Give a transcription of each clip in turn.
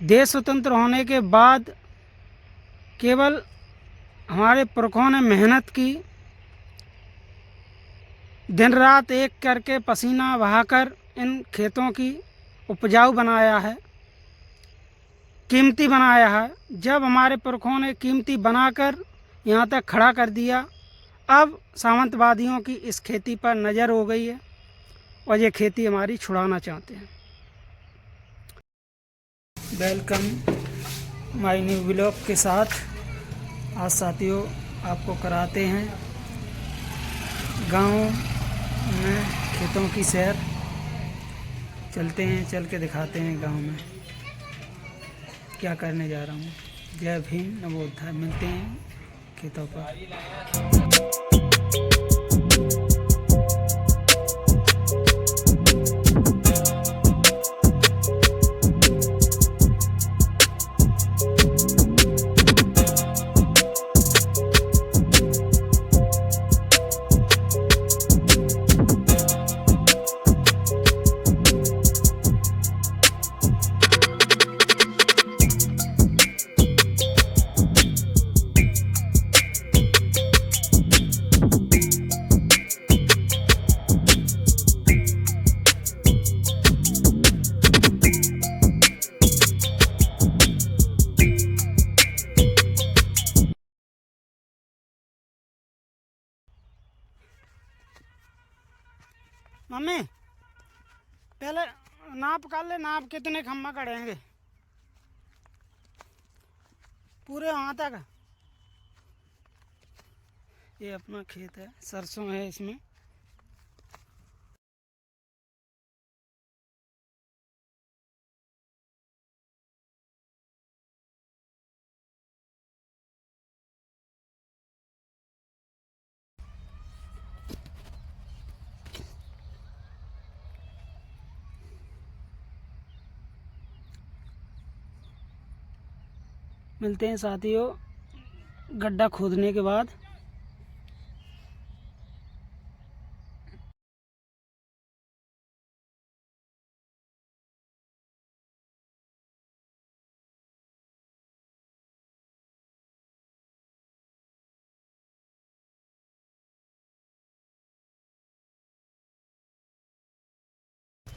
देश स्वतंत्र होने के बाद केवल हमारे पुरखों ने मेहनत की, दिन रात एक करके पसीना बहाकर इन खेतों की उपजाऊ बनाया है, कीमती बनाया है। जब हमारे पुरखों ने कीमती बनाकर यहाँ तक खड़ा कर दिया, अब सामंतवादियों की इस खेती पर नज़र हो गई है और ये खेती हमारी छुड़ाना चाहते हैं। वेलकम माय न्यू व्लॉग के साथ। आज साथियों आपको कराते हैं गांव में खेतों की सैर। चलते हैं, चल के दिखाते हैं गांव में क्या करने जा रहा हूँ। जय भीम, नमो बुद्धाय। मिलते हैं खेतों पर। मम्मी पहले नाप कर ले, नाप कितने खम्मा करेंगे पूरे वहाँ तक। ये अपना खेत है, सरसों है इसमें। मिलते हैं साथियों गड्ढा खोदने के बाद।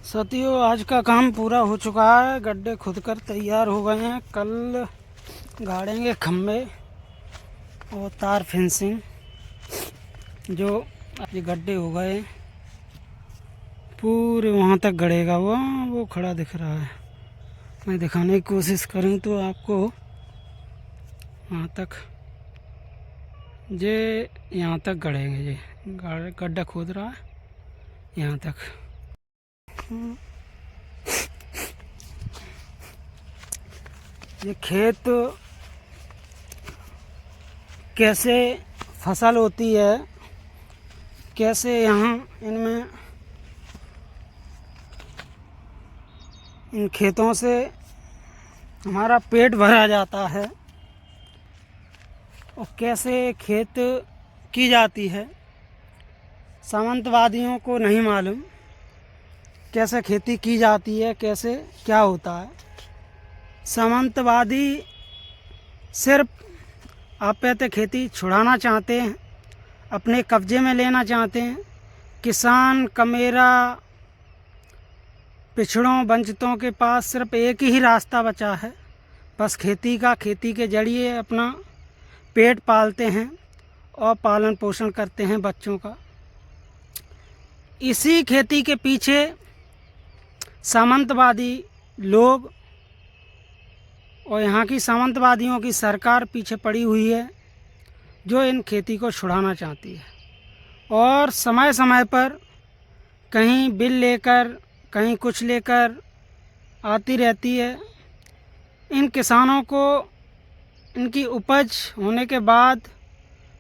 साथियों आज का काम पूरा हो चुका है, गड्ढे खुद कर तैयार हो गए हैं। कल गाड़ेंगे खम्भे और तार फेंसिंग। जो ये गड्ढे हो गए पूरे वहाँ तक गड़ेगा। वो खड़ा दिख रहा है। मैं दिखाने की कोशिश करूँ तो आपको वहाँ तक, ये यहाँ तक गड़ेंगे। ये गड्ढा खोद रहा है यहाँ तक। ये खेत कैसे फसल होती है, कैसे यहाँ इनमें इन खेतों से हमारा पेट भरा जाता है और कैसे खेत की जाती है, सामंतवादियों को नहीं मालूम कैसे खेती की जाती है, कैसे क्या होता है। सामंतवादी सिर्फ आप्यायित खेती छुड़ाना चाहते हैं, अपने कब्जे में लेना चाहते हैं। किसान कमेरा पिछड़ों वंचितों के पास सिर्फ एक ही रास्ता बचा है, बस खेती का। खेती के जरिए अपना पेट पालते हैं और पालन पोषण करते हैं बच्चों का। इसी खेती के पीछे सामंतवादी लोग और यहाँ की सामंतवादियों की सरकार पीछे पड़ी हुई है, जो इन खेती को छुड़ाना चाहती है। और समय समय पर कहीं बिल लेकर, कहीं कुछ लेकर आती रहती है। इन किसानों को इनकी उपज होने के बाद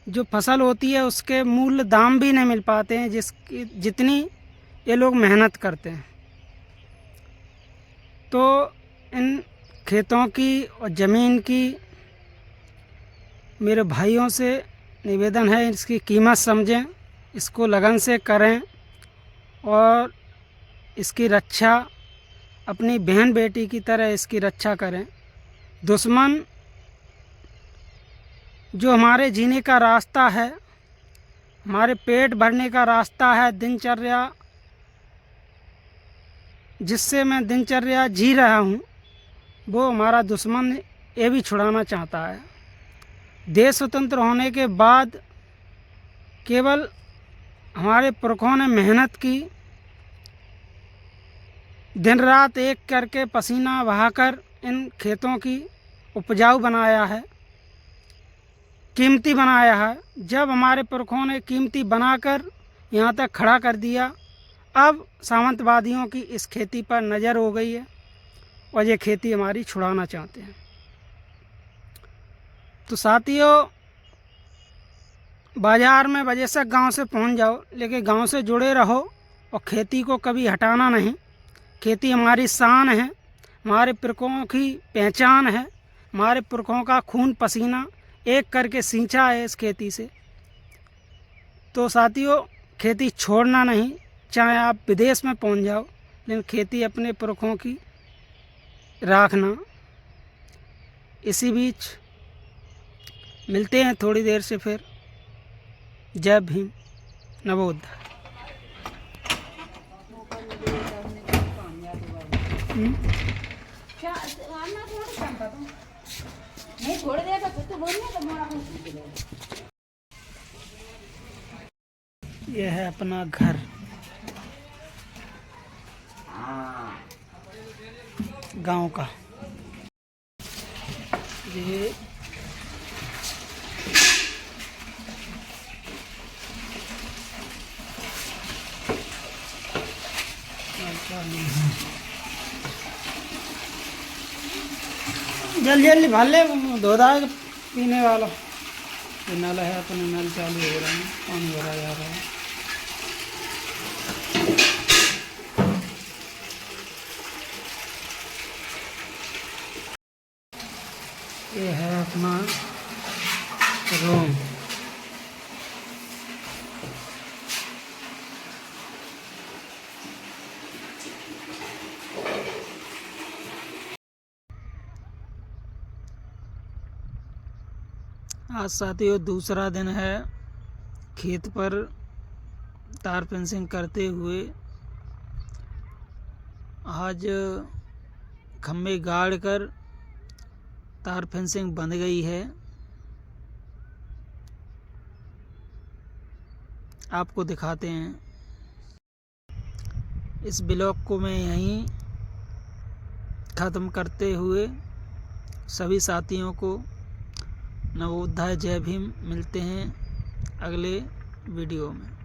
जो फसल होती है उसके मूल्य दाम भी नहीं मिल पाते हैं जितनी ये लोग मेहनत करते हैं। तो इन खेतों की और ज़मीन की मेरे भाइयों से निवेदन है, इसकी कीमत समझें, इसको लगन से करें और इसकी रक्षा अपनी बहन बेटी की तरह इसकी रक्षा करें। दुश्मन जो हमारे जीने का रास्ता है, हमारे पेट भरने का रास्ता है, दिनचर्या जिससे मैं दिनचर्या जी रहा हूँ, वो हमारा दुश्मन ये भी छुड़ाना चाहता है। देश स्वतंत्र होने के बाद केवल हमारे पुरखों ने मेहनत की, दिन रात एक करके पसीना बहाकर इन खेतों की उपजाऊ बनाया है, कीमती बनाया है। जब हमारे पुरखों ने कीमती बनाकर यहाँ तक खड़ा कर दिया, अब सामंतवादियों की इस खेती पर नज़र हो गई है और ये खेती हमारी छुड़ाना चाहते हैं। तो साथियों, बाज़ार में बेशक गांव से पहुंच जाओ, लेकिन गांव से जुड़े रहो और खेती को कभी हटाना नहीं। खेती हमारी शान है, हमारे पुरखों की पहचान है, हमारे पुरखों का खून पसीना एक करके सींचा है इस खेती से। तो साथियों, खेती छोड़ना नहीं, चाहे आप विदेश में पहुंच जाओ, लेकिन खेती अपने पुरखों की रखना। इसी बीच मिलते हैं थोड़ी देर से फिर। जय भीम, नवोदय। यह है अपना घर, गांव का। ये जल्दी जल्दी भर ले, धोधा पीने वाला। ये नल है, अपने नल चालू हो रहा है, पानी भरा जा रहा है। ये है अपना रूम। आज साथियों दूसरा दिन है खेत पर तार फेंसिंग करते हुए। आज खम्भे गाड़ कर तार फेंसिंग बंध गई है। आपको दिखाते हैं। इस ब्लॉग को मैं यहीं ख़त्म करते हुए सभी साथियों को नवोदय जय भीम। मिलते हैं अगले वीडियो में।